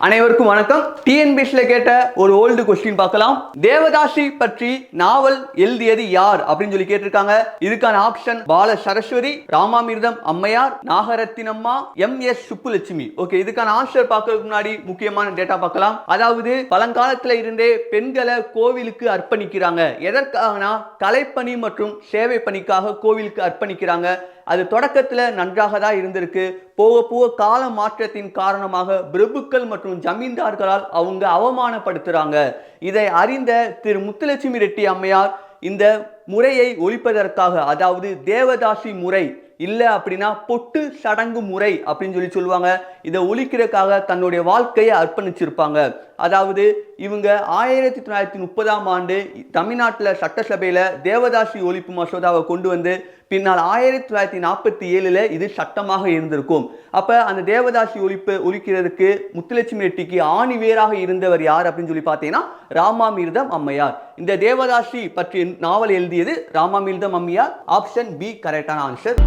அனைவருக்கும் வணக்கம். டிஎன்பிஎஸ்ல கேட்ட ஒரு ஓல்டு கொஸ்டின் பார்க்கலாம். தேவதாசி பற்றி நாவல் எழுதியது யார் அப்படின்னு சொல்லி கேட்டிருக்காங்க. இதுக்கான ஆப்ஷன் பால சரஸ்வதி, ராமாமிர்தம் அம்மையார், நாகரத்தினம்மா, எம்.எஸ். சுப்புலட்சுமி. ஓகே, இதுக்கான ஆன்சர் பார்க்கறதுக்கு முன்னாடி முக்கியமான டேட்டா பார்க்கலாம். அதாவது பழங்காலத்துல இருந்தே பெண்களை கோவிலுக்கு அர்ப்பணிக்கிறாங்க. எதற்காகனா கலைப்பணி மற்றும் சேவை பணிக்காக கோவிலுக்கு அர்ப்பணிக்கிறாங்க. அது தொடக்கத்துல நன்றாக தான் இருந்திருக்கு. போக போக கால மாற்றத்தின் காரணமாக பிரபுக்கள் மற்றும் ஜமீன்தார்களால் அவங்க அவமானப்படுத்துறாங்க. இதை அறிந்த திரு முத்துலட்சுமி ரெட்டி அம்மையார் இந்த முறையை ஒழிப்பதற்காக, அதாவது தேவதாசி முறை இல்ல அப்படின்னா பொட்டு சடங்கு முறை அப்படின்னு சொல்லுவாங்க, இதை ஒழிக்கிறதுக்காக தன்னுடைய வாழ்க்கையை அர்ப்பணிச்சிருப்பாங்க. அதாவது இவங்க 1930ஆம் ஆண்டு தமிழ்நாட்டில் சட்டசபையில தேவதாசி ஒழிப்பு மசோதாவை கொண்டு வந்து பின்னால் 1947 இது சட்டமாக இருந்திருக்கும். அப்ப அந்த தேவதாசி ஒழிக்கிறதுக்கு முத்துலட்சுமி ரெட்டிக்கு ஆணிவேராக இருந்தவர் யார் அப்படின்னு சொல்லி பார்த்தீங்கன்னா ராமாமிர்தம் அம்மையார். இந்த தேவதாசி பற்றி நாவல் எழுதியது ராமாமிர்தம் அம்மையார். ஆப்ஷன் பி கரெக்டான ஆன்சர்.